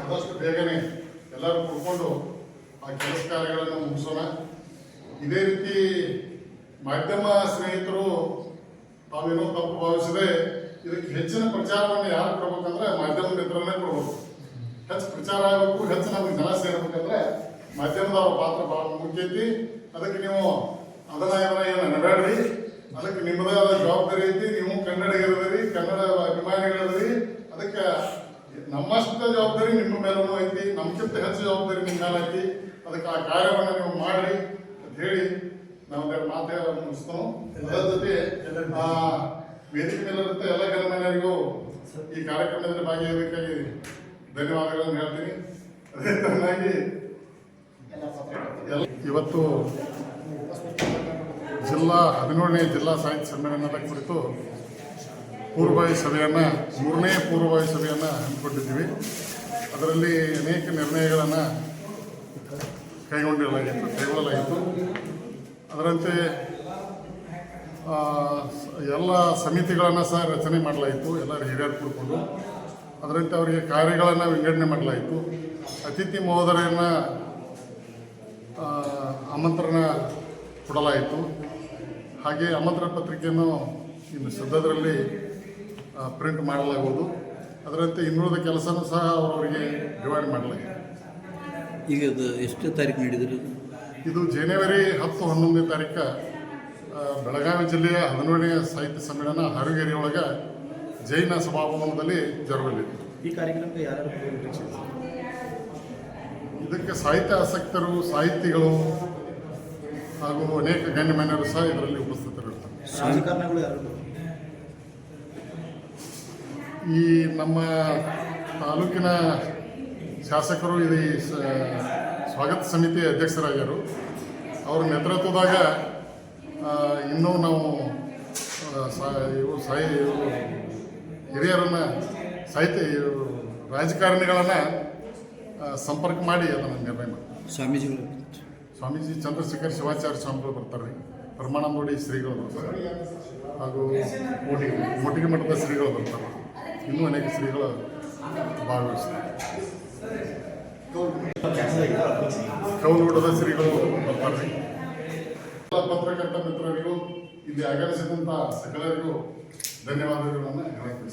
ಆದಷ್ಟು ಬೇಗನೆ ಎಲ್ಲರೂ ಕೂತ್ಕೊಂಡು ಆ ಕೆಲಸ ಕಾರ್ಯಗಳನ್ನು ಮುಗಿಸೋಣ. ಇದೇ ರೀತಿ ಮಾಧ್ಯಮ ಸ್ನೇಹಿತರು ತಾವೇನೋ ತಪ್ಪು ಭಾವಿಸದೆ ಇದಕ್ಕೆ ಹೆಚ್ಚಿನ ಪ್ರಚಾರವನ್ನು ಯಾರು ಕೊಡ್ಬೇಕಂದ್ರೆ ಮಾಧ್ಯಮ ಮಿತ್ರರನ್ನೇ ಕೊಡ್ಬೇಕು. ಹೆಚ್ಚು ಪ್ರಚಾರ ಆಗಬೇಕು, ಹೆಚ್ಚು ನಮಗೆ ಜನ ಸೇರ್ಬೇಕಂದ್ರೆ ಮಾಧ್ಯಮದವ್ರ ಪಾತ್ರ ಬಹಳ ಮುಖ್ಯ ಐತಿ. ಅದಕ್ಕೆ ನೀವು ಅದನ್ನ ಏನು ನಡಾಡ್ರಿ, ಅದಕ್ಕೆ ನಿಮ್ಮದೇ ಆದ ಜವಾಬ್ದಾರಿ ಐತಿ. ನೀವು ಕನ್ನಡಿಗರದಿರಿ, ಕನ್ನಡ ಅಭಿಮಾನಿಗಳದಿರಿ. ಅದಕ್ಕೆ ನಮ್ಮಷ್ಟ ಜವಾಬ್ದಾರಿ ನಿಮ್ಮ ಮೇಲೂ ಐತಿ, ನಮ್ಗಿಂತ ಹೆಚ್ಚು ಜವಾಬ್ದಾರಿ ನಿಮ್ಮ ಮೇಲೆ ಐತಿ. ಅದಕ್ಕೆ ಆ ಕಾರ್ಯವನ್ನು ನೀವು ಮಾಡ್ರಿ ಅಂತ ಹೇಳಿ ನಾವೊಂದೆರಡು ಮಾತು ಮುಗಿಸ್ತೋ. ಅದರ ಜೊತೆ ವೇದಿಕೆ ಮೇಲಿರುತ್ತೆ ಎಲ್ಲ ಗಣ್ಯರಿಗೂ ಈ ಕಾರ್ಯಕ್ರಮದಲ್ಲಿ ಭಾಗಿಯಾಗಬೇಕಾಗಿ ಧನ್ಯವಾದಗಳನ್ನು ಹೇಳ್ತೀನಿ. ಅದೇ ತರನಾಗಿ ಇವತ್ತು ಜಿಲ್ಲಾ 17ನೇ ಜಿಲ್ಲಾ ಸಾಹಿತ್ಯ ಸಮ್ಮೇಳನದ ಕುರಿತು ಪೂರ್ವಭಾವಿ ಸಭೆಯನ್ನು 3ನೇ ಪೂರ್ವಭಾವಿ ಸಭೆಯನ್ನು ಹಮ್ಮಿಕೊಂಡಿದ್ದೀವಿ. ಅದರಲ್ಲಿ ಅನೇಕ ನಿರ್ಣಯಗಳನ್ನು ಕೈಗೊಳ್ಳಲಾಗಿತ್ತು. ಅದರಂತೆ ಎಲ್ಲ ಸಮಿತಿಗಳನ್ನು ಸಹ ರಚನೆ ಮಾಡಲಾಯಿತು, ಎಲ್ಲರೂ ಹಿರಿಯರು ಕೂಡಿಕೊಂಡು. ಅದರಂತೆ ಅವರಿಗೆ ಕಾರ್ಯಗಳನ್ನು ವಿಂಗಡಣೆ ಮಾಡಲಾಯಿತು. ಅತಿಥಿ ಮಹೋದಯರನ್ನು ಆಮಂತ್ರಣ ಕೊಡಲಾಯಿತು. ಹಾಗೆ ಆಮಂತ್ರಣ ಪತ್ರಿಕೆಯನ್ನು ಇನ್ನು ಸದ್ಯದರಲ್ಲಿ ಪ್ರಿಂಟ್ ಮಾಡಲಾಗುವುದು. ಅದರಂತೆ ಇನ್ನುಳಿದ ಕೆಲಸನೂ ಸಹ ಅವರವರಿಗೆ ಡಿವೈಡ್ ಮಾಡಲಾಗಿದೆ. ಈಗ ಅದು ಎಷ್ಟು ತಾರೀಕು ನೀಡಿದ್ರು? ಇದು ಜನವರಿ 10-11ನೇ ತಾರೀಕು ಬೆಳಗಾವಿ ಜಿಲ್ಲೆಯ 17ನೇ ಸಾಹಿತ್ಯ ಸಮ್ಮೇಳನ ಹಾವೇರಿ ಒಳಗೆ ಜೈನ ಸಭಾಭವನದಲ್ಲಿ ಜರುಗಲಿದೆ. ಈ ಕಾರ್ಯಕ್ರಮಕ್ಕೆ ಯಾರು ಇದಕ್ಕೆ ಸಾಹಿತ್ಯ ಆಸಕ್ತರು, ಸಾಹಿತಿಗಳು ಹಾಗೂ ಅನೇಕ ಗಣ್ಯಮಾನ್ಯರು ಸಹ ಇದರಲ್ಲಿ ಉಪಸ್ಥಿತರಿರ್ತಾರೆ. ರಾಜಕಾರಣಿಗಳು ಯಾರು? ಈ ನಮ್ಮ ತಾಲೂಕಿನ ಶಾಸಕರು ಇದು ಸ್ವಾಗತ ಸಮಿತಿ ಅಧ್ಯಕ್ಷರಾಗ್ಯಾರು. ಅವರ ನೇತೃತ್ವದಾಗ ಇನ್ನೂ ನಾವು ಹಿರಿಯರನ್ನು ರಾಜಕಾರಣಿಗಳನ್ನು ಸಂಪರ್ಕ ಮಾಡಿ ಅದನ್ನು ನಿರ್ಣಯ ಮಾಡ್ತಾರೆ. ಸ್ವಾಮೀಜಿ ಚಂದ್ರಶೇಖರ್ ಶಿವಾಚಾರ್ಯ ಸ್ವಾಮಿಗಳು ಬರ್ತಾರೆ, ಪರಮಾನಂದೋಡಿ ಶ್ರೀಗಳು ಬರ್ತಾರೆ, ಹಾಗೂ ಮೊಟ್ಟಿಗೆ ಮಠದ ಶ್ರೀಗಳು ಬರ್ತಾರೆ. ಇನ್ನೂ ಅನೇಕ ಶ್ರೀಗಳು ಭಾಗವಹಿಸ್ತಾರೆ. ಕೌಲೂಡದ ಶ್ರೀಗಳು ಬರ್ತಾರೆ. ಎಲ್ಲ ಪತ್ರಕರ್ತ ಮಿತ್ರರಿಗೂ ಇಲ್ಲಿ ಆಗಮಿಸಿದಂಥ ಸಕಲರಿಗೂ ಧನ್ಯವಾದಗಳನ್ನು ಹೇಳಕ್ಕೆ